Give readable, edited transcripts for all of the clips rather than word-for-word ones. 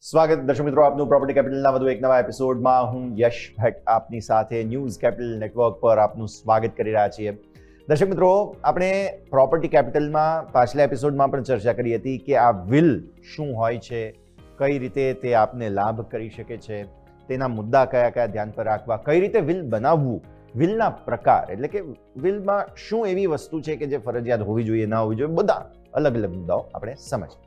સ્વાગત દર્શક મિત્રો, આપનું પ્રોપર્ટી કેપિટલના વધુ એક નવા એપિસોડમાં હું યશ ભટ્ટ આપની સાથે ન્યૂઝ કેપિટલ નેટવર્ક પર આપનું સ્વાગત કરી રહ્યા છીએ. દર્શક મિત્રો, આપણે પ્રોપર્ટી કેપિટલમાં પાછલા એપિસોડમાં પણ ચર્ચા કરી હતી કે આ વિલ શું હોય છે, કઈ રીતે તે આપને લાભ કરી શકે છે, તેના મુદ્દા કયા કયા ધ્યાન પર રાખવા, કઈ રીતે વિલ બનાવવું, વિલના પ્રકાર એટલે કે વિલમાં શું એવી વસ્તુ છે કે જે ફરજિયાત હોવી જોઈએ, ના હોવી જોઈએ, બધા અલગ અલગ મુદ્દાઓ આપણે સમજીએ.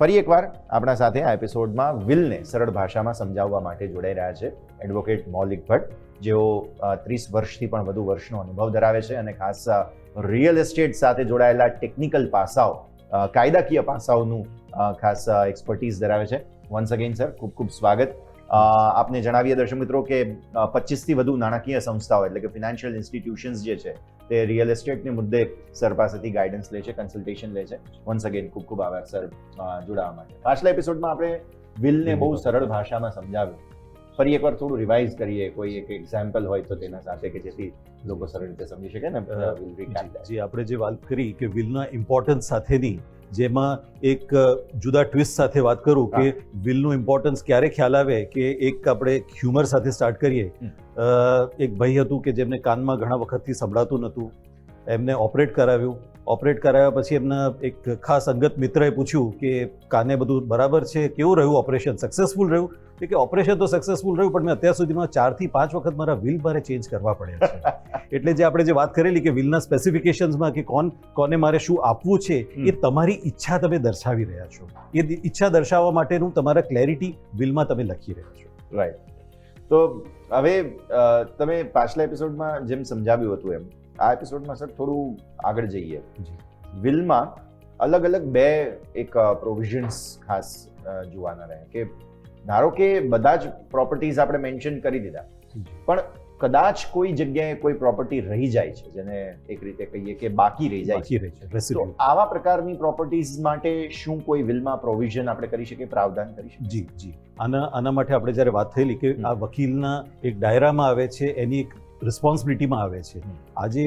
ફરી એકવાર આપણા સાથે આ એપિસોડમાં વિલને સરળ ભાષામાં સમજાવવા માટે જોડાઈ રહ્યા છે એડવોકેટ મૌલિક ભટ્ટ, જેઓ 30 વર્ષથી પણ વધુ વર્ષનો અનુભવ ધરાવે છે અને ખાસ રિયલ એસ્ટેટ સાથે જોડાયેલા ટેકનિકલ પાસાઓ, કાયદાકીય પાસાઓનું ખાસ એક્સપર્ટીઝ ધરાવે છે. વન્સ અગેન સર, ખૂબ ખૂબ સ્વાગત. આપને જણાવીએ દર્શક મિત્રો કે 25થી વધુ નાણાકીય સંસ્થાઓ એટલે કે ફિનાન્શિયલ ઇન્સ્ટિટ્યુશન્સ જે છે તે રિયલ એસ્ટેટને મુદ્દે સર પાસેથી ગાઈડન્સ લે છે, કન્સલ્ટેશન લે છે. વન્સ અગેન ખૂબ ખૂબ આભાર સર જોડાવા માટે. પાછલા એપિસોડમાં આપણે વિલને બહુ સરળ ભાષામાં સમજાવ્યું. ફરી એકવાર થોડું રિવાઇઝ કરીએ, કોઈ એક એક્ઝામ્પલ હોય તો તેના સાથે કે જેથી લોકો સરળ રીતે સમજી શકે ને. જી, આપણે જે વાત કરી કે વિલના ઇમ્પોર્ટન્સ સાથેની, જેમાં એક જુદા ટ્વિસ્ટ સાથે વાત કરું કે વિલનું ઇમ્પોર્ટન્સ ક્યારે ખ્યાલ આવે કે એક આપણે હ્યુમર સાથે સ્ટાર્ટ કરીએ. એક ભાઈ હતું કે જેમને કાનમાં ઘણા વખતથી સંભળાતું નહોતું, એમને ઓપરેટ કરાવ્યા પછી એમના એક ખાસ અંગત મિત્રએ પૂછ્યું કે કાને બધું બરાબર છે, કેવું રહ્યું ઓપરેશન, સક્સેસફુલ રહ્યું? કે ઓપરેશન તો સક્સેસફુલ રહ્યું, પણ મેં અત્યાર સુધીમાં 4 થી 5 વખત મારા વિલ મારે ચેન્જ કરવા પડ્યા છે. એટલે જે આપણે જે વાત કરેલી કે વિલના સ્પેસિફિકેશન્સમાં કે કોને મારે શું આપવું છે, એ તમારી ઈચ્છા તમે દર્શાવી રહ્યા છો. એ ઈચ્છા દર્શાવવા માટેનું તમારા ક્લેરિટી વિલમાં તમે લખી રહ્યા છો. રાઈટ. તો હવે તમે પાછલા એપિસોડમાં જેમ સમજાવ્યું હતું એમ આ એપિસોડમાં સર થોડું આગળ જઈએ. વિલમાં અલગ અલગ બે એક પ્રોવિઝન્સ ખાસ જોવાના રહે કે ધારો કે બધા જ પ્રોપર્ટીઝ આપણે મેન્શન કરી દીધા, પણ કદાચ કોઈ જગ્યાએ કોઈ પ્રોપર્ટી રહી જાય છે, જેને એક રીતે કહીએ કે બાકી રહી જાય છે, તો આવા પ્રકારની પ્રોપર્ટીઝ માટે શું કોઈ વિલમાં પ્રોવિઝન આપણે કરી શકીએ, પ્રાવધાન કરી શકીએ? જી, આના માટે આપણે જ્યારે વાત થયેલી કે આ વકીલના એક દાયરામાં આવે છે, એની એક રિસ્પોન્સિબિલિટીમાં આવે છે. આજે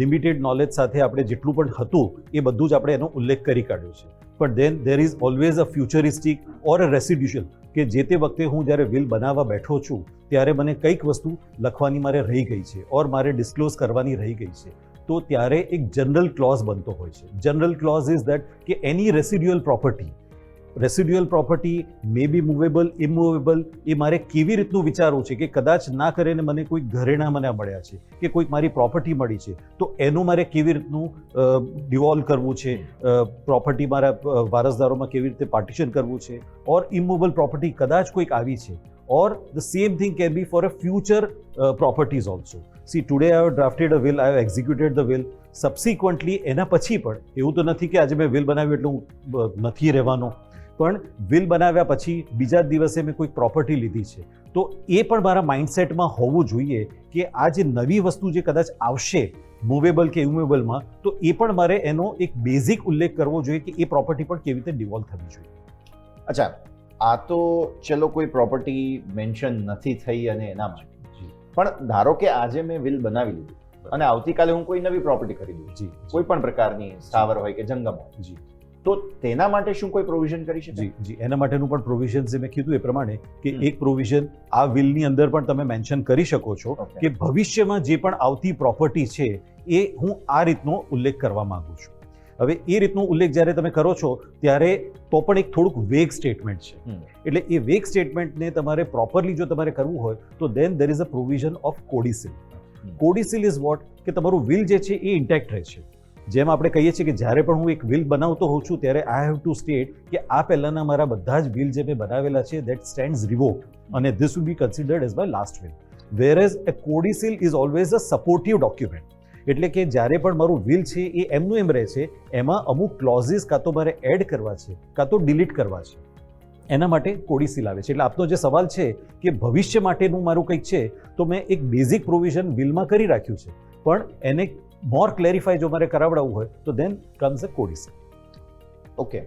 લિમિટેડ નોલેજ સાથે આપણે જેટલું પણ હતું એ બધું જ આપણે એનો ઉલ્લેખ કરી કાઢ્યો છે. પણ then there is always a futuristic or a residential, કે જે તે વખતે હું જ્યારે વિલ બનાવવા બેઠો છું ત્યારે મને કંઈક વસ્તુ લખવાની મારે રહી ગઈ છે ઓર મારે ડિસ્ક્લોઝ કરવાની રહી ગઈ છે, તો ત્યારે એક જનરલ ક્લોઝ બનતો હોય છે. જનરલ ક્લોઝ ઇઝ દેટ કે any residual property may be movable, immovable, એ મારે કેવી રીતનું વિચારવું છે કે કદાચ ના કરીને મને કોઈ ઘરેણા મને મળ્યા છે કે કોઈક મારી પ્રોપર્ટી મળી છે, તો એનું મારે કેવી રીતનું ડિવોલ્વ કરવું છે, પ્રોપર્ટી મારા વારસદારોમાં કેવી રીતે પાર્ટીશન કરવું છે, ઓર ઇમૂવેબલ પ્રોપર્ટી કદાચ કોઈક આવી છે, or the same thing can be for a future properties also. See, today I have drafted a will, I have executed the will. Subsequently એના પછી પણ એવું તો નથી કે આજે મેં વિલ બનાવ્યું એટલે હું નથી રહેવાનો, પણ વિલ બનાવ્યા પછી બીજા દિવસે મેં કોઈ પ્રોપર્ટી લીધી છે, તો એ પણ મારા માઇન્ડસેટમાં હોવું જોઈએ કે આ જે નવી વસ્તુ જે કદાચ આવશે મૂવેબલ કે ઇમૂવેબલમાં, તો એ પણ મારે એનો એક બેઝિક ઉલ્લેખ કરવો જોઈએ કે એ પ્રોપર્ટી પણ કેવી રીતે ડિવોલ્વ થવી જોઈએ. અચ્છા, આ તો ચલો કોઈ પ્રોપર્ટી મેન્શન નથી થઈ અને એના માટે, પણ ધારો કે આજે મેં વિલ બનાવી લીધું અને આવતીકાલે હું કોઈ નવી પ્રોપર્ટી ખરીદું, કોઈ પણ પ્રકારની સ્થાવર હોય કે જંગમ હોય, તો તેના માટે શું કોઈ પ્રોવિઝન કરી શકે? જી, એના માટેનું પણ પ્રોવિઝન જે મેં કીધું એ પ્રમાણે કે એક પ્રોવિઝન આ વિલની અંદર પણ તમે મેન્શન કરી શકો છો કે ભવિષ્યમાં જે પણ આવતી પ્રોપર્ટી છે એ હું આ રીતનો ઉલ્લેખ કરવા માંગુ છું. હવે એ રીતનો ઉલ્લેખ જ્યારે તમે કરો છો ત્યારે તો પણ એક થોડુંક વેગ સ્ટેટમેન્ટ છે, એટલે એ વેગ સ્ટેટમેન્ટને તમારે પ્રોપરલી જો તમારે કરવું હોય તો then there is a provision of codicil. Codicil is what કે તમારું વિલ જે છે એ ઇન્ટેક્ટ રહે છે. જેમ આપણે કહીએ છીએ કે જ્યારે પણ હું એક વિલ બનાવતો હોઉં છું ત્યારે આઈ હેવ ટુ સ્ટેટ કે આ પહેલાંના મારા બધા જ વિલ જે મેં બનાવેલા છે દેટ સ્ટેન્ડ્સ રિવોક્ડ અને this will be considered as my last will. Whereas એ codicil is always a supportive document, એટલે કે જ્યારે પણ મારું વિલ છે એ એમનું એમ રહે છે, એમાં અમુક ક્લોઝિસ કાં તો મારે એડ કરવા છે કાં તો ડિલીટ કરવા છે, એના માટે કોડિસિલ આવે છે. એટલે આપનો જે સવાલ છે કે ભવિષ્ય માટેનું મારું કંઈક છે, તો મેં એક બેઝિક પ્રોવિઝન વિલમાં કરી રાખ્યું છે, પણ એને મોર ક્લેરિફાઈ જો મારે કરાવડાવવું હોય તો દેન કમ્સ અ કોડિસિલ. ઓકે,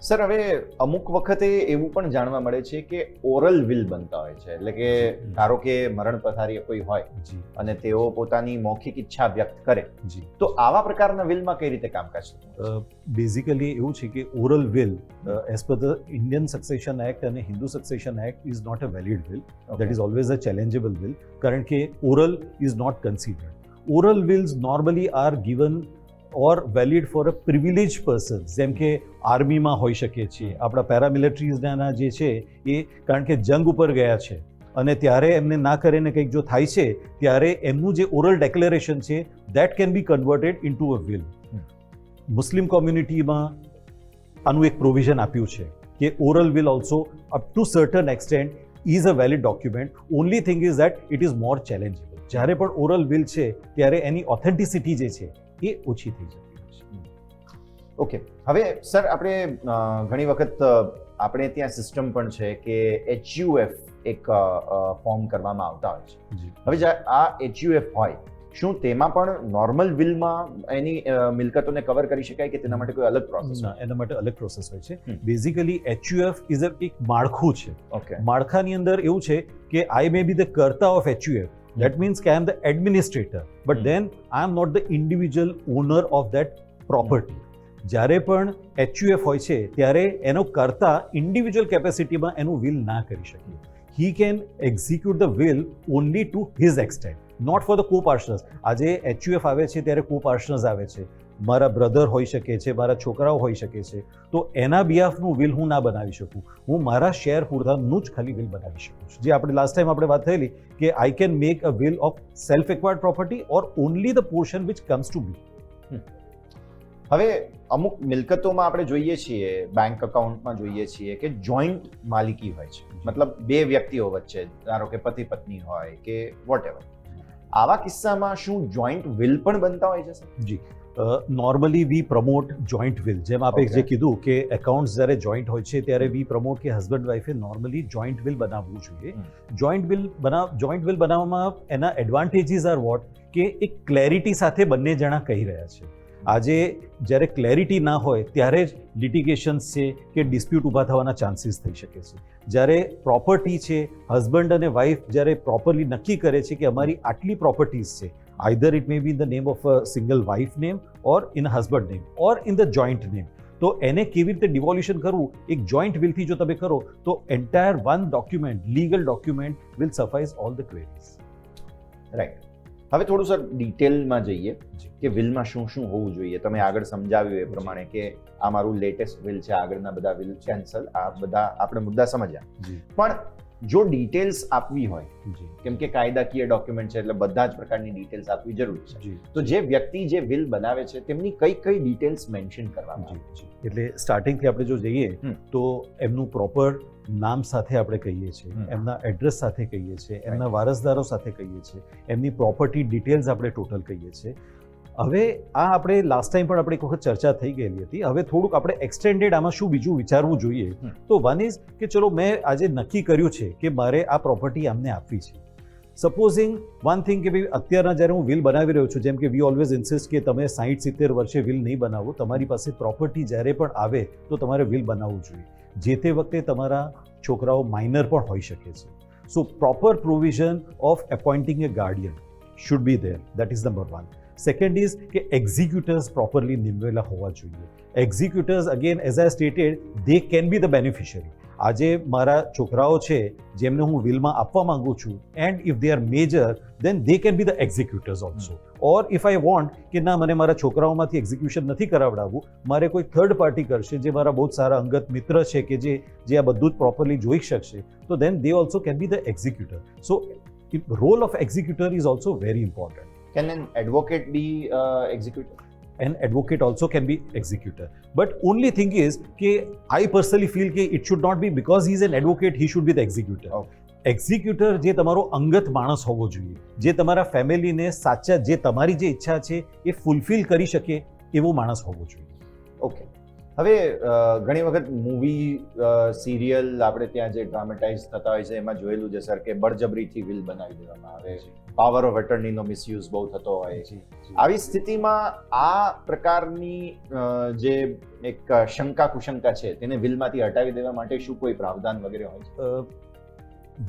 સર, હવે અમુક વખતે એવું પણ જાણવા મળે છે કે ઓરલ વિલ બનતા હોય છે, એટલે કે ધારો કે મરણ પથારી કોઈ હોય જી અને તેઓ પોતાની મૌખિક ઈચ્છા વ્યક્ત કરે, જી તો આવા પ્રકારના વિલમાં કઈ રીતે કામકાજ થતું હોય છે? બેઝિકલી એવું છે કે oral will as per the Indian succession act અને Hindu succession act is not a valid will. That is always a challengeable will, કારણ કે oral is not considered. Oral wills normally are given or valid for a privilege person, જેમ કે આર્મીમાં હોઈ શકે છે, આપણા પેરામિલિટરીઝના જે છે એ કારણ કે જંગ ઉપર ગયા છે અને ત્યારે એમને ના કરીને કંઈક જો થાય છે ત્યારે એમનું જે ઓરલ ડેક્લેરેશન છે that can be converted into a will. Muslim કોમ્યુનિટીમાં આનું એક પ્રોવિઝન આપ્યું છે કે oral will also up to certain extent is a valid document. Only thing is that it is more challengeable. જ્યારે પણ ઓરલ વિલ છે ત્યારે એની ઓથેન્ટિસિટી જે છે એ ઓછી થઈ જતી હોય છે. ઓકે, હવે સર આપણે ઘણી વખત આપણે ત્યાં સિસ્ટમ પણ છે કે HUF એક ફોર્મ કરવામાં આવતા હોય છે. જી હવે આ HUF હોય, શું તેમાં પણ નોર્મલ વિલમાં એની મિલકતોને કવર કરી શકાય કે તેના માટે કોઈ અલગ પ્રોસેસ? ના, એના માટે અલગ પ્રોસેસ હોય છે. હમ. બેઝિકલી HUF ઇઝ એક માળખું છે. ઓકે, માળખાની અંદર એવું છે કે આઈ મે બી ધ કર્તા of HUF. That means I am the administrator, but then I am not the individual owner of that property. જ્યારે પણ HUF હોય છે ત્યારે એનો કર્તા ઇન્ડિવિજ્યુઅલ કેપેસિટીમાં એનું વિલ ના કરી શકે. He can execute the will only to his extent, not for the co-partners. આજે HUF આવે છે ત્યારે co-partners આવે છે. મારા બ્રધર હોઈ શકે છે, મારા છોકરાઓ હોઈ શકે છે, તો એના બિહાફનું વિલ હું ના બનાવી શકું. હું મારા શેર પૂરતાનું જ ખાલી વિલ બનાવી શકું છું. જે આપણે લાસ્ટ ટાઈમ આપણે વાત થયેલી કે I can make a will of self acquired property or only the portion which comes to me. હવે અમુક મિલકતોમાં આપણે જોઈએ છીએ, બેંક અકાઉન્ટમાં જોઈએ છીએ કે જોઈન્ટ માલિકી હોય છે, મતલબ બે વ્યક્તિઓ વચ્ચે, ધારો કે પતિ પત્ની હોય કે વોટેવર. આવા કિસ્સામાં શું જોઈન્ટ વિલ પણ બનતા હોય છે સર? જી, normally we promote joint will. જેમ આપણે Okay. જે કીધું કે એકાઉન્ટ્સ જ્યારે જોઈન્ટ હોય છે ત્યારે વી પ્રમોટ કે હસબન્ડ વાઈફે નોર્મલી જોઈન્ટ વિલ બનાવવું જોઈએ. જોઈન્ટ વિલ બનાવવામાં એના એડવાન્ટેજીસ આર વોટ કે એક ક્લેરિટી સાથે બંને જણા કહી રહ્યા છે. આજે જ્યારે ક્લેરિટી ના હોય ત્યારે જ લિટિગેશન્સ છે કે ડિસ્પ્યુટ ઊભા થવાના ચાન્સીસ થઈ શકે છે. જ્યારે પ્રોપર્ટી છે, હસબન્ડ અને વાઈફ જ્યારે પ્રોપરલી નક્કી કરે છે કે અમારી આટલી પ્રોપર્ટીઝ છે, either it may B in the name of a single wife name or in husband name or in the joint name, તો એને કેવી રીતે ડિવોલ્યુશન કરવું એક જોઈન્ટ વિલથી જો તમે કરો તો entire one document, legal document will suffice all the queries. Right. હવે થોડું સર ડિટેલમાં જઈએ કે વિલમાં શું શું હોવું જોઈએ. તમે આગળ સમજાવ્યું એ પ્રમાણે કે આ મારું લેટેસ્ટ વિલ છે, આગળના બધા વિલ કેન્સલ, આ બધા આપણે મુદ્દા સમજ્યા. જી પણ જો ડિટેલ્સ આપવી હોય, જી કેમ કે કાયદાકીય ડોક્યુમેન્ટ છે એટલે બધા જ પ્રકારની ડિટેલ્સ આપવી જરૂરી છે, જી તો જે વ્યક્તિ જે વિલ બનાવે છે તેમની કઈ કઈ ડિટેલ્સ મેન્શન કરવામાં આવે? જી. એટલે સ્ટાર્ટિંગથી આપણે જો જઈએ તો એમનું પ્રોપર નામ સાથે આપણે કહીએ છીએ, એમના એડ્રેસ સાથે કહીએ છીએ, એમના વારસદારો સાથે કહીએ છીએ, એમની પ્રોપર્ટી ડિટેલ્સ આપણે ટોટલ કહીએ છીએ. હવે આ આપણે લાસ્ટ ટાઈમ પણ આપણે એક વખત ચર્ચા થઈ ગયેલી હતી. હવે થોડુંક આપણે એક્સટેન્ડેડ આમાં શું બીજું વિચારવું જોઈએ. તો વન ઇઝ કે ચલો મેં આજે નક્કી કર્યું છે કે મારે આ પ્રોપર્ટી આમને આપવી છે. સપોઝિંગ વન થિંગ કે ભાઈ અત્યારના જ્યારે હું વિલ બનાવી રહ્યો છું, જેમ કે વી ઓલવેઝ ઇન્સિસ્ટ કે તમે 60-70 વર્ષે વિલ નહીં બનાવો. તમારી પાસે પ્રોપર્ટી જ્યારે પણ આવે તો તમારે વિલ બનાવવું જોઈએ. જે તે વખતે તમારા છોકરાઓ માઇનર પણ હોઈ શકે છે. So proper provision of appointing a guardian should be there. That is number one. Second is કે એક્ઝિક્યુટર્સ પ્રોપરલી નિમવેલા હોવા જોઈએ. Executors again as I stated they can be the beneficiary. આજે મારા છોકરાઓ છે જેમને હું વિલમાં આપવા માંગુ છું, and if they are major then they can be the executors also. Or if I want કે ના મને મારા છોકરાઓમાંથી એક્ઝિક્યુશન નથી કરાવડાવવું, મારે કોઈ થર્ડ પાર્ટી કરશે જે મારા બહુ સારા અંગત મિત્ર છે કે જે આ બધું જ પ્રોપરલી જોઈ શકશે, તો then they also can be the executor. So role of executor is also very important. Can an advocate be executor? An advocate also can be executor, but only thing is કે I personally feel કે it should not be because he is an advocate he should be the executor. Okay. Executor જે તમારો અંગત માણસ હોવો જોઈએ, જે તમારા ફેમિલીને સાચા જે તમારી જે ઈચ્છા છે એ ફૂલફિલ કરી શકે એવો માણસ હોવો જોઈએ. ઓકે. હવે ઘણી વખત મૂવી સિરિયલ આપણે ત્યાં જે ડ્રામેટાઇઝ થતા હોય છે એમાં જોયેલું છે સર કે બળજબરીથી વિલ બનાવી દેવામાં આવે છે, પાવર ઓફ એટર્નીનો મિસયુઝ બહુ થતો હોય છે. આવી સ્થિતિમાં આ પ્રકારની જે એક શંકા કુશંકા છે તેને વિલમાંથી હટાવી દેવા માટે શું કોઈ પ્રાવધાન વગેરે હોય છે?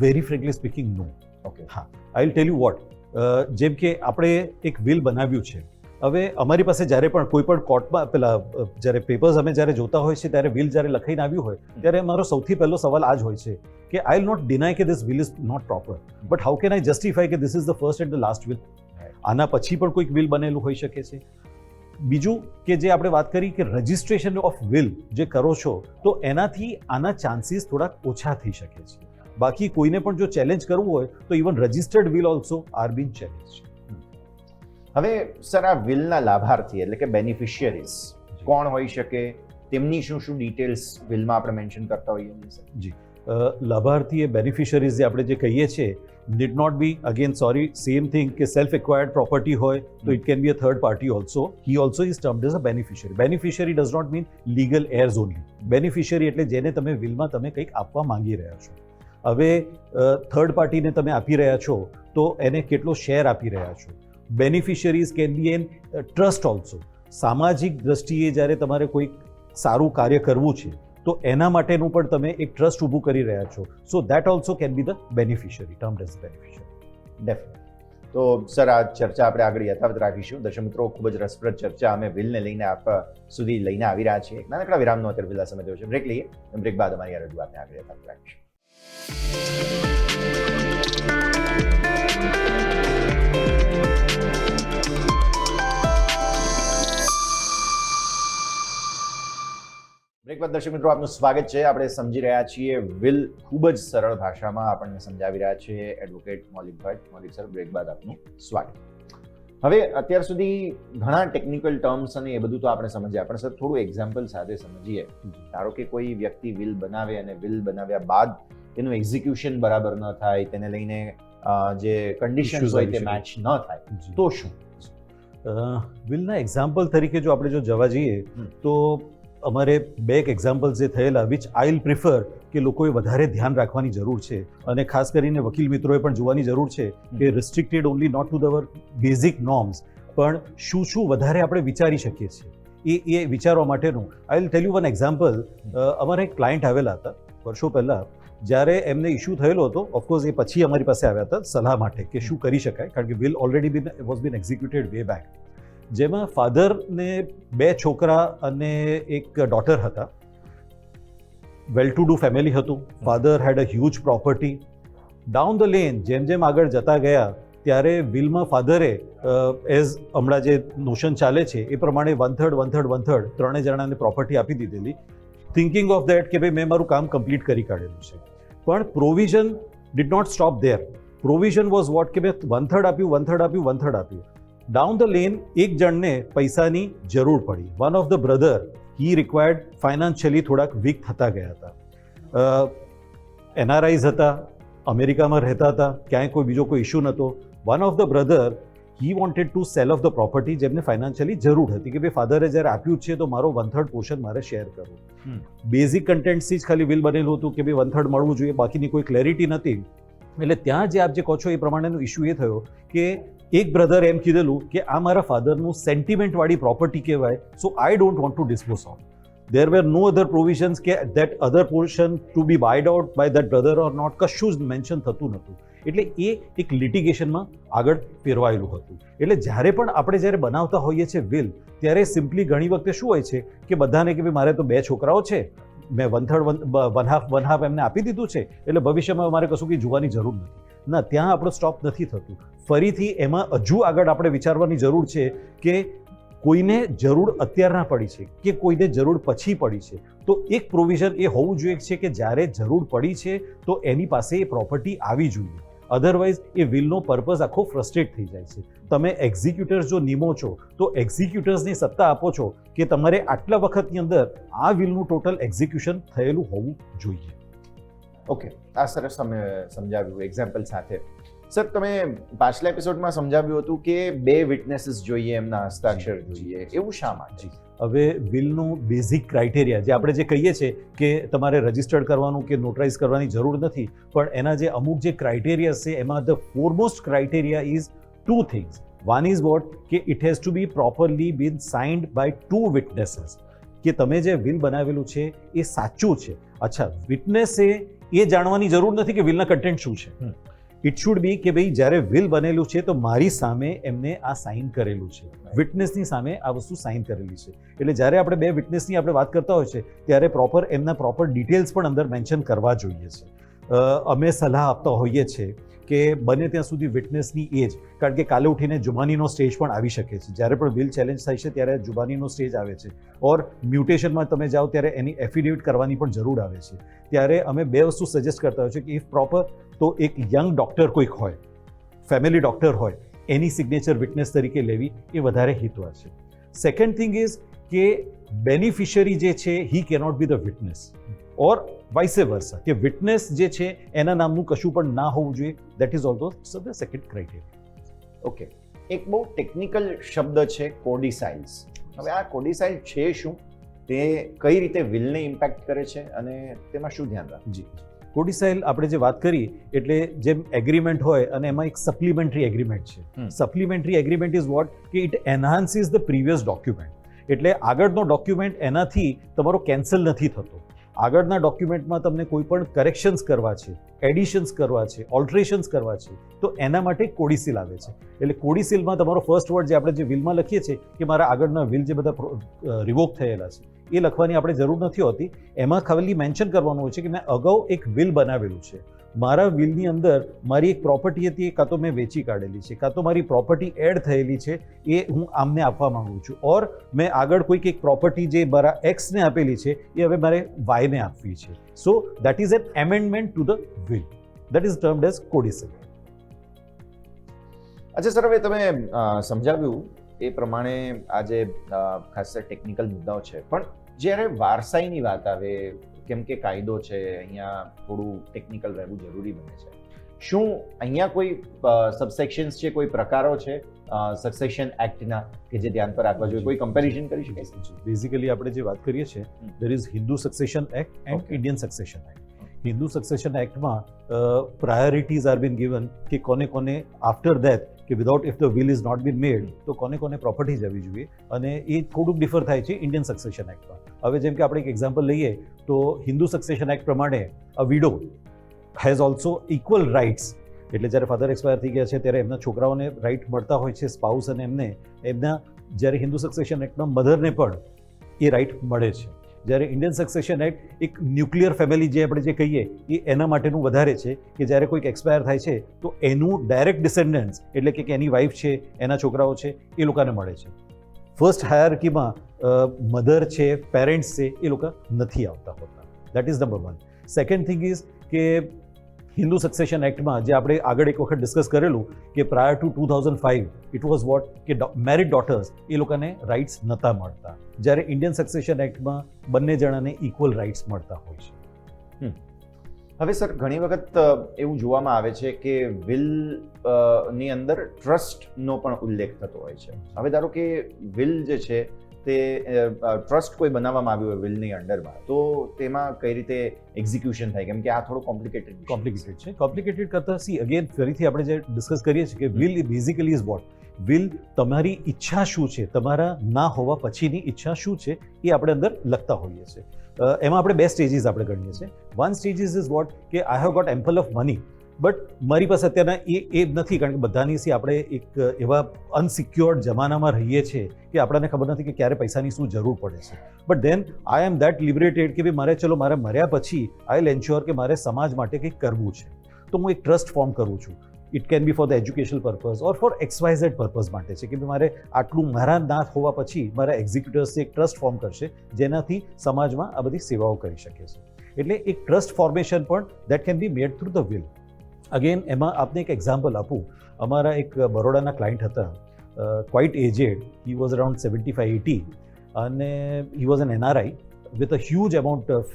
વેરી ફ્રેન્કલી સ્પીકિંગ નો. ઓકે. હા, I will tell you what. જેમ કે આપણે એક વિલ બનાવ્યું છે, હવે અમારી પાસે જ્યારે પણ કોઈ પણ કોર્ટમાં જ્યારે પેપર્સ અમે જ્યારે જોતા હોય છે ત્યારે વિલ જ્યારે લખાઈને આવ્યું હોય ત્યારે મારો સૌથી પહેલો સવાલ આ જ હોય છે કે આઈ વિલ નોટ ડિનાય કે this will is not proper, but how can I justify કે this is the first and the last will. આના પછી પણ કોઈક વિલ બનેલું હોઈ શકે છે. બીજું કે જે આપણે વાત કરી કે રજિસ્ટ્રેશન ઓફ વિલ જે કરો છો તો એનાથી આના ચાન્સીસ થોડાક ઓછા થઈ શકે છે. બાકી કોઈને પણ જો ચેલેન્જ કરવું હોય તો even registered will also are been challenge. હવે સર આ વિલના લાભાર્થી એટલે કે બેનિફિશિયરીઝ કોણ હોઈ શકે, તેમની શું શું ડિટેલ્સ વિલમાં આપણે મેન્શન કરતા હોઈએ સર? જી, લાભાર્થી એ બેનિફિશરીઝ જે આપણે જે કહીએ છીએ need not be again sorry same thing કે સેલ્ફ એક્વાયર્ડ પ્રોપર્ટી હોય તો it can be a third party also. He also is termed as a beneficiary. Beneficiary does not mean legal heirs only. Beneficiary એટલે જેને તમે વિલમાં તમે કંઈક આપવા માંગી રહ્યા છો. હવે થર્ડ પાર્ટીને તમે આપી રહ્યા છો તો એને કેટલો શેર આપી રહ્યા છો. Beneficiaries can be an trust also. સામાજિક દ્રષ્ટિએ જ્યારે તમારે કોઈ સારું કાર્ય કરવું છે તો એના માટેનું પણ તમે એક ટ્રસ્ટ ઊભું કરી રહ્યા છો. So that also can be the beneficiary, termed as beneficiary. Definitely. તો સર આ ચર્ચા આપણે આગળ યથાવત રાખીશું. દર્શક મિત્રો, ખૂબ જ રસપ્રદ ચર્ચા અમે વિલને લઈને આપ સુધી લઈને આવી રહ્યા છીએ. એક નાનકડા વિરામનો અત્યારે વિલા સમય થયો છે, બ્રેક લઈએ. બ્રેક બાદ અમારી આ રજૂઆતને આગળ યથાવત રાખીશું. બ્રેક બાદ દર્શક મિત્રો આપનું સ્વાગત છે. આપણે સમજી રહ્યા છીએ વિલ ખૂબ જ સરળ ભાષામાં આપણને સમજાવી રહ્યા છે એડવોકેટ મૌલિક ભટ્ટ. મૌલિક સર, બ્રેક બાદ આપનું સ્વાગત. હવે અત્યાર સુધી ઘણા ટેકનિકલ ટર્મ્સ અને એ બધું તો આપણે સમજ્યા, પણ સર થોડું એક્ઝામ્પલ સાથે સમજીએ. ધારો કે કોઈ વ્યક્તિ વિલ બનાવે અને વિલ બનાવ્યા બાદ એનું એક્ઝિક્યુશન બરાબર ન થાય, તેને લઈને જે કન્ડિશન્સ હોય તે મેચ ન થાય તો શું? વિલના એક્ઝામ્પલ તરીકે જો આપણે જવા જઈએ તો અમારે બે એક એક્ઝામ્પલ્સ જે થયેલા વિચ આઈ વિલ પ્રિફર કે લોકોએ વધારે ધ્યાન રાખવાની જરૂર છે અને ખાસ કરીને વકીલ મિત્રોએ પણ જોવાની જરૂર છે કે restricted only not to our basic norms, પણ શું શું વધારે આપણે વિચારી શકીએ છીએ એ વિચારવા માટેનું I will tell you one example. અમારા એક ક્લાયન્ટ આવેલા હતા વર્ષો પહેલાં, જ્યારે એમને ઇશ્યુ થયેલો હતો. ઓફકોર્સ એ પછી અમારી પાસે આવ્યા હતા સલાહ માટે કે શું કરી શકાય, કારણ કે will already was been executed way back. જેમાં ફાધરને 2 છોકરા અને એક ડોટર હતા. વેલ ટુ ડુ ફેમિલી હતું. Father had a huge property. Down the lane જેમ જેમ આગળ જતા ગયા ત્યારે વિલમાં ફાધરે એઝ હમણાં જે નોશન ચાલે છે એ પ્રમાણે 1/3 ત્રણે જણાને પ્રોપર્ટી આપી દીધેલી, થિંકિંગ ઓફ દેટ કે ભાઈ મેં મારું કામ કમ્પ્લીટ કરી કાઢેલું છે. પણ provision did not stop there. Provision was what કે ભાઈ 1/3 આપ્યું. ડાઉન ધ લેન એક જણને પૈસાની જરૂર પડી. One of the brother he required financially થોડાક વીક થતા ગયા હતા. એનઆરઆઈઝ હતા, અમેરિકામાં રહેતા હતા, ક્યાંય કોઈ બીજો કોઈ ઇશ્યુ નહોતો. One of the brother he wanted to sell of the property, જેમને ફાઇનાન્શિયલી જરૂર હતી કે ભાઈ ફાધરે જ્યારે આપ્યું છે તો મારો 1/3 પોર્શન મારે શેર કરવું. બેઝિક કન્ટેન્ટ્સથી જ ખાલી વિલ બનેલું હતું કે ભાઈ 1/3 મળવું જોઈએ, બાકીની કોઈ ક્લેરિટી નથી. એટલે ત્યાં જે આપ જે કહો છો એ પ્રમાણેનો ઇશ્યુ એ થયો કે એક બ્રધર એમ કીધેલું કે આ મારા ફાધરનું સેન્ટિમેન્ટવાળી પ્રોપર્ટી કહેવાય, so I don't want to dispose of. There were no other provisions કે that other portion to be buyed out by that brother or not, કશું જ મેન્શન થતું નહોતું. એટલે એ એક લિટિગેશનમાં આગળ ફેરવાયેલું હતું. એટલે જ્યારે પણ આપણે જ્યારે બનાવતા હોઈએ છીએ વિલ, ત્યારે સિમ્પલી ઘણી વખતે શું હોય છે કે બધાને કે ભાઈ મારે તો 2 છોકરાઓ છે, મેં 1/3 1/2 એમને આપી દીધું છે એટલે ભવિષ્યમાં મારે કશું કંઈ જોવાની જરૂર નથી. ના, ત્યાં આપણો સ્ટોપ નથી થતું. ફરીથી એમાં હજુ આગળ આપણે વિચારવાની જરૂર છે કે કોઈને જરૂર અત્યારના પડી છે કે કોઈને જરૂર પછી પડી છે, તો એક પ્રોવિઝન એ હોવું જોઈએ છે કે જ્યારે જરૂર પડી છે તો એની પાસે એ પ્રોપર્ટી આવી જોઈએ. અધરવાઇઝ એ વિલનો પર્પઝ આખો ફ્રસ્ટ્રેટ થઈ જાય છે. તમે એક્ઝિક્યુટર્સ જો નિમો છો તો એક્ઝિક્યુટર્સની સત્તા આપો છો કે તમારે આટલા વખતની અંદર આ વિલનું ટોટલ એક્ઝિક્યુશન થયેલું હોવું જોઈએ. ઓકે, આ સરસ તમે સમજાવ્યું એક્ઝામ્પલ સાથે. સર, તમે પાછલા એપિસોડમાં સમજાવ્યું હતું કે 2 વિટનેસીસ જોઈએ, એમના હસ્તાક્ષર જોઈએ, એવું શા માટે? હવે વિલનું બેઝિક ક્રાઇટેરિયા જે આપણે જે કહીએ છીએ કે તમારે રજિસ્ટર્ડ કરવાનું કે નોટરાઇઝ કરવાની જરૂર નથી, પણ એના જે અમુક જે ક્રાઇટેરિયા છે એમાં the foremost criteria is 2 things. One is what કે it has to be properly been signed by 2 witnesses, કે તમે જે વિલ બનાવેલું છે એ સાચું છે. અચ્છા, વિટનેસે એ જાણવાની જરૂર નથી કે વિલના કન્ટેન્ટ શું છે. ઇટ શુડ બી કે ભાઈ જ્યારે વિલ બનેલું છે તો મારી સામે એમને આ સાઇન કરેલું છે, વિટનેસની સામે આ વસ્તુ સાઇન કરેલી છે. એટલે જ્યારે આપણે 2 વિટનેસની આપણે વાત કરતા હોય છે ત્યારે એમના પ્રોપર ડિટેલ્સ પણ અંદર મેન્શન કરવા જોઈએ છે. અમે સલાહ આપતા હોઈએ છીએ કે બને ત્યાં સુધી વિટનેસની એજ, કારણ કે કાલે ઉઠીને જુબાનીનો સ્ટેજ પણ આવી શકે છે. જ્યારે પણ વિલ ચેલેન્જ થાય છે ત્યારે જુબાનીનો સ્ટેજ આવે છે, ઓર મ્યુટેશનમાં તમે જાઓ ત્યારે એની એફિડેવિટ કરવાની પણ જરૂર આવે છે. ત્યારે અમે 2 વસ્તુ સજેસ્ટ કરતા હોય છે કે ઇફ પ્રોપર તો એક યંગ ડૉક્ટર કોઈક હોય, ફેમિલી ડૉક્ટર હોય, એની સિગ્નેચર વિટનેસ તરીકે લેવી એ વધારે હિતવાર છે. સેકન્ડ થિંગ ઇઝ કે બેનિફિશરી જે છે he cannot be the witness, or vice versa, કે વિટનેસ જે છે એના નામનું કશું પણ ના હોવું જોઈએ. That is also the second criteria. Okay, એક બહુ ટેકનિકલ શબ્દ છે કોડિસાઇલ્સ. હવે આ કોડિસાઇલ છે શું, તે કઈ રીતે વિલને ઇમ્પેક્ટ કરે છે અને તેમાં શું ધ્યાન રાખવું? જી, કોડિસાઇલ આપણે જે વાત કરી એટલે જેમ એગ્રીમેન્ટ હોય અને એમાં એક સપ્લિમેન્ટરી એગ્રીમેન્ટ છે. સપ્લિમેન્ટરી એગ્રીમેન્ટ ઇઝ વોટ કે ઇટ એનહાન્સીસ ધ પ્રીવિયસ ડોક્યુમેન્ટ. એટલે આગળનો ડોક્યુમેન્ટ એનાથી તમારો કેન્સલ નથી થતો. આગળના ડોક્યુમેન્ટમાં તમને કોઈ પણ કરેક્શન્સ કરવા છે, એડિશન્સ કરવા છે, ઓલ્ટરેશન્સ કરવા છે, તો એના માટે કોડિસિલ આવે છે. એટલે કોડિસિલમાં તમારો ફર્સ્ટ વર્ડ જે આપણે જે વિલમાં લખીએ છીએ કે મારા આગળના વિલ જે બધા રિવોક થયેલા છે એ લખવાની આપણે જરૂર નથી હોતી. એમાં ખાલી મેન્શન કરવાનું હોય છે કે મેં અગાઉ એક વિલ બનાવેલું છે, મારા વિલની અંદર મારી એક પ્રોપર્ટી હતી એ કાં તો મેં વેચી કાઢેલી છે, કાં તો મારી પ્રોપર્ટી એડ થયેલી છે એ હું આમને આપવા માંગુ છું, ઓર મેં આગળ કોઈક એક પ્રોપર્ટી જે મારા એક્સને આપેલી છે એ હવે મારે વાયને આપવી છે. So that is an amendment to the will. That is termed as codicil. અચ્છા સર, હવે તમે સમજાવ્યું એ પ્રમાણે આ જે ખાસ ટેકનિકલ મુદ્દાઓ છે, પણ જ્યારે વારસાઈની વાત આવે, કેમ કે કાયદો છે અહીંયા થોડું ટેકનિકલ રહેવું જરૂરી બને છે, શું અહીંયા કોઈ સબસેક્શન્સ છે, કોઈ પ્રકારો છે સક્સેશન એક્ટના કે જે ધ્યાન પર રાખવા જોઈએ? કોઈ કમ્પેરિઝન કરી શકાય? બેઝિકલી આપણે જે વાત કરીએ છીએ there is Hindu succession act and Indian succession act. Hindu succession એક્ટમાં પ્રાયોરિટીઝ આર બીન ગિવન કે કોને આફ્ટર ડેથ કે without if the will is not been made તો કોને પ્રોપર્ટીઝ આવવી જોઈએ, અને એ થોડુંક ડિફર થાય છે ઇન્ડિયન સક્સેશન એક્ટમાં. હવે જેમ કે આપણે એક એક્ઝામ્પલ લઈએ તો હિન્દુ સક્સેશન એક્ટ પ્રમાણે a widow has also equal rights. એટલે જ્યારે ફાધર એક્સપાયર થઈ ગયા છે ત્યારે એમના છોકરાઓને રાઇટ મળતા હોય છે, સ્પાઉસ અને એમના જ્યારે હિન્દુ સક્સેશન એક્ટમાં મધરને પણ એ રાઇટ મળે છે. જ્યારે ઇન્ડિયન સક્સેશન એક્ટ એક ન્યુક્લિયર ફેમિલી જે આપણે જે કહીએ એ એના માટેનું વધારે છે કે જ્યારે કોઈક એક્સપાયર થાય છે તો એનું ડાયરેક્ટ ડિસેન્ડન્ટ્સ એટલે કે એની વાઇફ છે, એના છોકરાઓ છે, એ લોકોને મળે છે. ફર્સ્ટ હાયરાર્કીમાં મધર છે, પેરેન્ટ્સ છે, એ લોકો નથી આવતા હોતા. That is number 1. Second thing is કે હિન્દુ સક્સેશન એક્ટમાં જે આપણે આગળ એક વખત ડિસ્કસ કરેલું કે prior to 2005 it was what કે મેરિડ ડોટર્સ એ લોકોને રાઇટ્સ નહોતા મળતા, જ્યારે ઇન્ડિયન સક્સેશન એક્ટમાં બંને જણાને ઇક્વલ રાઇટ્સ મળતા હોય છે. હવે સર, ઘણી વખત એવું જોવામાં આવે છે કે વિલ ની અંદર ટ્રસ્ટનો પણ ઉલ્લેખ થતો હોય છે. હવે ધારો કે વિલ જે છે તે ટ્રસ્ટ કોઈ બનાવવામાં આવ્યું હોય વિલની અંડરમાં, તો તેમાં કઈ રીતે એક્ઝિક્યુશન થાય? કેમ કે આ થોડું કોમ્પ્લિકેટેડ છે. કોમ્પ્લિકેટેડ કરતાં અગેન ફરીથી આપણે જે ડિસ્કસ કરીએ છીએ કે will basically is what, will તમારી ઈચ્છા શું છે, તમારા ના હોવા પછીની ઈચ્છા શું છે એ આપણે અંદર લખતા હોઈએ છીએ. એમાં આપણે 2 સ્ટેજીસ આપણે ગણીએ છીએ. 1 સ્ટેજીસ ઇઝ વોટ કે I have got ample of money, but મારી પાસે અત્યારના એ નથી, કારણ કે બધાની સી આપણે એક એવા અનસિક્યોર્ડ જમાનામાં રહીએ છીએ કે આપણને ખબર નથી કે ક્યારે પૈસાની શું જરૂર પડે છે. But then I am that liberated કે ભાઈ મારે મર્યા પછી આઈ વિલ એન્શ્યોર કે મારે સમાજ માટે કંઈક કરવું છે, તો હું એક ટ્રસ્ટ ફોર્મ કરું છું. It can be for the educational purpose or for XYZ purpose માટે છે કે મારે આટલું મારા ના હોવા પછી મારા એક્ઝિક્યુટર્સ એક ટ્રસ્ટ ફોર્મ કરશે જેનાથી સમાજમાં આ બધી સેવાઓ કરી શકે છે. એટલે એક ટ્રસ્ટ ફોર્મેશન પણ that can B made through the will. Again એમાં આપને એક એક્ઝામ્પલ આપું. અમારા એક બરોડાના ક્લાયન્ટ હતા, quite aged, he was around 75-80 અને he was an NRI with a huge amount of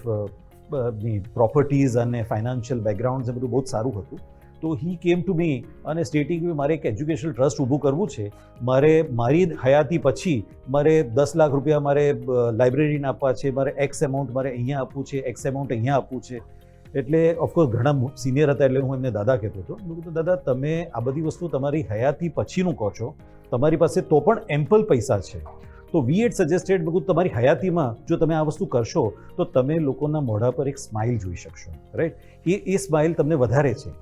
properties અને ફાઇનાન્શિયલ બેકગ્રાઉન્ડ એ બધું બહુ જ સારું હતું. તો હી કેમ ટુ મી અને સ્ટેટિંગ કે મારે એક એજ્યુકેશનલ ટ્રસ્ટ ઊભું કરવું છે, મારે મારી હયાતી પછી મારે 10 લાખ રૂપિયા મારે લાઇબ્રેરીને આપવા છે, મારે એક્સ એમાઉન્ટ મારે અહીંયા આપવું છે, એક્સ એમાઉન્ટ અહીંયા આપવું છે. એટલે ઓફકોર્સ ઘણા સિનિયર હતા એટલે હું એમને દાદા કહેતો હતો. મેં કીધું દાદા તમે આ બધી વસ્તુ તમારી હયાતી પછીનું કહો છો, તમારી પાસે તો પણ એમ્પલ પૈસા છે, તો વી હેડ સજેસ્ટેડ મેં કીધું તમારી હયાતીમાં જો તમે આ વસ્તુ કરશો તો તમે લોકોના મોઢા પર એક સ્માઇલ જોઈ શકશો, રાઈટ? એ સ્માઇલ તમને વધારે છે.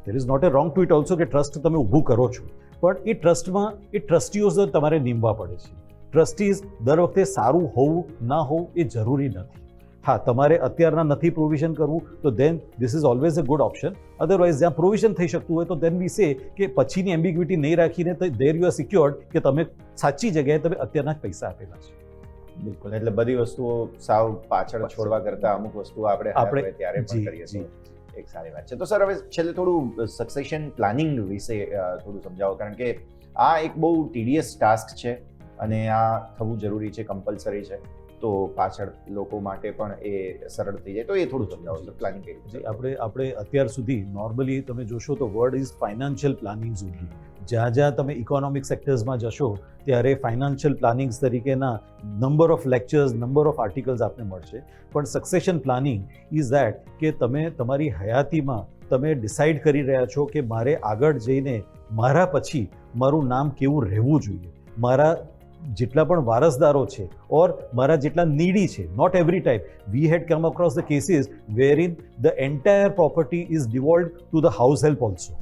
There is not a wrong to it also કે ટ્રસ્ટ તમે ઊભું કરો છો, પણ એ ટ્રસ્ટમાં એ ટ્રસ્ટીઓ તમારે નીમવા પડે છે. ટ્રસ્ટીઝ દર વખતે સારું હોવું ના હોવું એ જરૂરી નથી. હા, તમારે અત્યારના નથી પ્રોવિઝન કરવું તો દેન this is always a good option. Otherwise જ્યાં પ્રોવિઝન થઈ શકતું હોય તો દેન વી સે કે પછીની એમ્બિગ્યુટી નહીં રાખીને દેર યુ આર સિક્યોર્ડ કે તમે સાચી જગ્યાએ તમે અત્યારના જ પૈસા આપેલા છે. બિલકુલ. એટલે બધી વસ્તુઓ સાવ પાછળ છોડવા કરતા અમુક વસ્તુઓ આપણે ત્યારે પણ કરીએ છીએ. એક સારી વાત છે. તો સર હવે છેલ્લે થોડું સક્સેશન પ્લાનિંગ વિશે થોડું સમજાવો, કારણ કે આ એક બહુ ટીડિયસ ટાસ્ક છે અને આ થવું જરૂરી છે, કમ્પલસરી છે. તો પાછળ લોકો માટે પણ એ સરળ થઈ જાય, તો એ થોડું સમજાવો સર, પ્લાનિંગ કઈ રીતે? આપણે અત્યાર સુધી નોર્મલી તમે જોશો તો word is financial planning only. જ્યાં તમે ઇકોનોમિક સેક્ટર્સમાં જશો ત્યારે ફાઇનાન્શિયલ પ્લાનિંગ્સ તરીકેના number of lectures, number of articles આપને મળશે. પણ સક્સેશન પ્લાનિંગ ઇઝ દેટ કે તમે તમારી હયાતીમાં તમે ડિસાઇડ કરી રહ્યા છો કે મારે આગળ જઈને મારા પછી મારું નામ કેવું રહેવું જોઈએ, મારા જેટલા પણ વારસદારો છે ઓર મારા જેટલા નીડી છે. Not every time we had come across the cases where in the entire property is devolved to the house help also.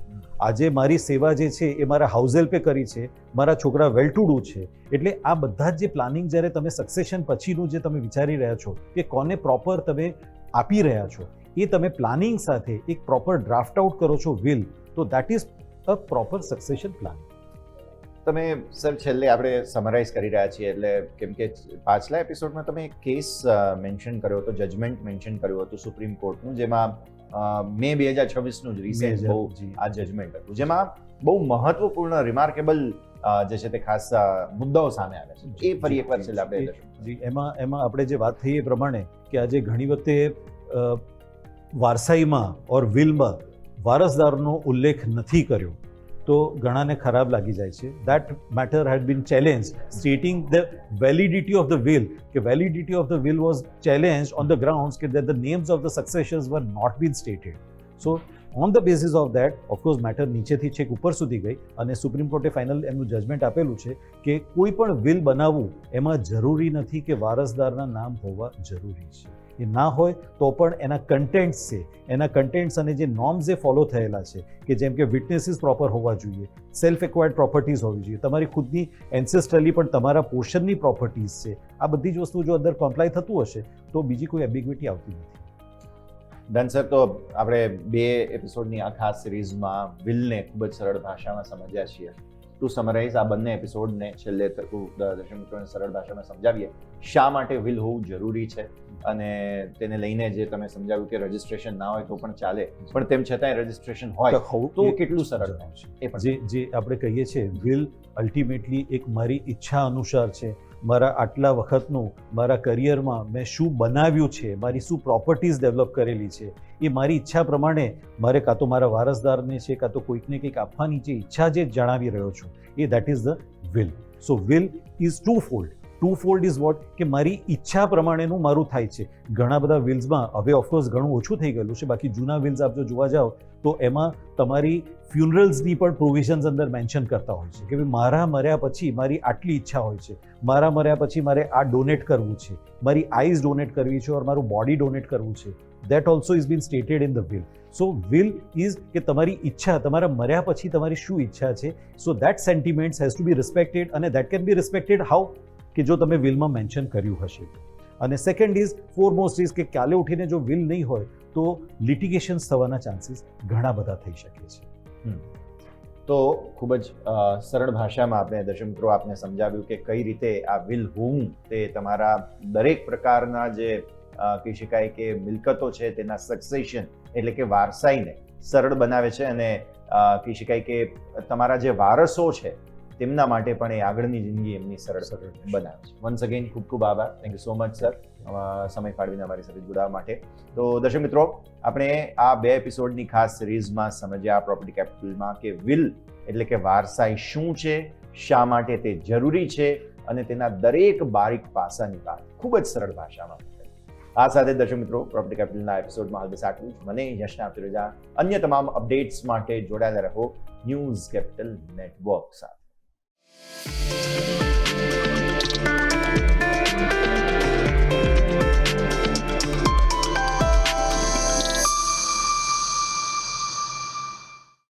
આજે મારી સેવા જે છે એ મારા હાઉસ હેલ્પે કરી છે, મારા છોકરા વેલ ટુ ડુ છે. એટલે આ બધા જ જે પ્લાનિંગ જ્યારે તમે સક્સેશન પછીનું જે તમે વિચારી રહ્યા છો કે કોને પ્રોપર તમે આપી રહ્યા છો, એ તમે પ્લાનિંગ સાથે એક પ્રોપર ડ્રાફ્ટ આઉટ કરો છો વિલ, તો that is a proper succession plan. તમે સર છેલ્લે આપણે સમરાઇઝ કરી રહ્યા છીએ, એટલે કેમ કે પાછલા એપિસોડમાં તમે એક કેસ મેન્શન કર્યો હતો, જજમેન્ટ મેન્શન કર્યું હતું સુપ્રીમ કોર્ટનું, જેમાં મે 2026નું જ રિસેન્ટ બહુ આ જજમેન્ટ હતું, જેમાં બહુ મહત્વપૂર્ણ રિમાર્કેબલ જે છે તે ખાસ મુદ્દાઓ સામે આવ્યા છે. એ ફરી એકવાર છેલ્લે આપણે એમાં આપણે જે વાત થઈ એ પ્રમાણે કે આજે ઘણી વખતે વારસાઈમાં ઓર વિલમાં વારસદારનો ઉલ્લેખ નથી કર્યો તો ઘણાને ખરાબ લાગી જાય છે. That matter had been challenge stating the validity of the will, કે validity of the will was challenge on the grounds કે the names of the successors were not been stated. So on the basis of that of course matter નીચેથી છેક ઉપર સુધી ગઈ અને supreme કોર્ટે final એમનું જજમેન્ટ આપેલું છે કે કોઈ પણ વિલ બનાવવું એમાં જરૂરી નથી કે વારસદારના નામ હોવા જરૂરી છે. એ ના હોય તો પણ એના કન્ટેન્ટ્સ છે, એના કન્ટેન્ટ્સ અને જે નોર્મ્સ એ ફોલો થયેલા છે કે જેમ કે વિટનેસીસ પ્રોપર હોવા જોઈએ, સેલ્ફ એક્વાયર્ડ પ્રોપર્ટીઝ હોવી જોઈએ, તમારી ખુદની એન્સેસ્ટ્રલી પણ તમારા પોર્શનની પ્રોપર્ટીઝ છે. આ બધી જ વસ્તુ જો અંદર કમ્પ્લાય થતું હશે તો બીજી કોઈ એમ્બિગ્યુટી આવતી નથી. Done sir. તો આપણે 2 એપિસોડની આ ખાસ સિરીઝમાં વિલને ખૂબ જ સરળ ભાષામાં સમજ્યા છીએ. ટુ સમરાઇઝ આ બંને એપિસોડને છેલ્લે દર્શક મિત્રોને સરળ ભાષામાં સમજાવીએ શા માટે વિલ હોવું જરૂરી છે, અને તેને લઈને જે તમે સમજાવ્યું કે રજિસ્ટ્રેશન ના હોય તો પણ ચાલે, પણ તેમ છતાંય રજિસ્ટ્રેશન હોય તો કેટલું સરળ છે. એ પણ જે આપણે કહીએ છીએ વિલ અલ્ટિમેટલી એક મારી ઈચ્છા અનુસાર છે. મારા આટલા વખતનું મારા કરિયરમાં મેં શું બનાવ્યું છે, મારી શું પ્રોપર્ટીઝ ડેવલપ કરેલી છે, એ મારી ઈચ્છા પ્રમાણે મારે કાં તો મારા વારસદારને છે કાં તો કોઈકને કંઈક આપવાની જે ઈચ્છા જે જણાવી રહ્યો છું એ that is the will. So will is two fold is what કે મારી ઈચ્છા પ્રમાણેનું મારું થાય છે. ઘણા બધા વિલ્સમાં હવે ઓફકોર્સ ઘણું ઓછું થઈ ગયેલું છે, બાકી જૂના વિલ્સ આપ જો જોવા જાઓ તો એમાં તમારી ફ્યુનરલ્સની પણ પ્રોવિઝન્સ અંદર મેન્શન કરતા હોય છે કે ભાઈ મારા મર્યા પછી મારી આટલી ઈચ્છા હોય છે, મારા મર્યા પછી મારે આ ડોનેટ કરવું છે, મારી આઈઝ ડોનેટ કરવી છે ઓર મારું બોડી ડોનેટ કરવું છે. That also is bin stated in the will. So will is કે તમારી ઈચ્છા, તમારા મર્યા પછી તમારી શું ઈચ્છા છે, so that sentiments has to be respected, અને that can be respected how કે જો તમે વિલમાં મેન્શન કર્યું હશે. અને સેકન્ડ ઇઝ ફોરમોસ્ટ ઇઝ કે કાલે ઉઠીને જો વિલ નહીં હોય તો લિટિગેશન્સ થવાના ચાન્સીસ ઘણા બધા થઈ શકે છે. તો ખૂબ જ સરળ ભાષામાં આપણે દર્શક મિત્રો આપને સમજાવ્યું કે કઈ રીતે આ વિલ હોવું તે તમારા દરેક પ્રકારના જે કહી શકાય કે મિલકતો છે તેના સક્સેશન એટલે કે વારસાઈને સરળ બનાવે છે, અને કહી શકાય કે તમારા જે વારસો છે તેમના માટે પણ એ આગળની જિંદગી એમની સરળ બનાવે છે. વન્સ અગેન ખૂબ ખૂબ આભાર. Thank you so much sir. સમય ફાળવીને અમારી સાથે જોડાવા માટે. તો દર્શક મિત્રો, આપણે આ 2 એપિસોડની ખાસ સિરીઝમાં સમજ્યા પ્રોપર્ટી કેપિટલમાં કે વિલ એટલે કે વારસાઈ શું છે, શા માટે તે જરૂરી છે અને તેના દરેક બારીક પાસાની વાત ખૂબ જ સરળ ભાષામાં. આ સાથે દર્શક મિત્રો, પ્રોપર્ટી કેપિટલના એપિસોડમાં હાલ બસ આટલું જ. મને યશને આપતી રજા. અન્ય તમામ અપડેટ્સ માટે જોડાયેલા રહો ન્યૂઝ કેપિટલ નેટવર્ક સાથે.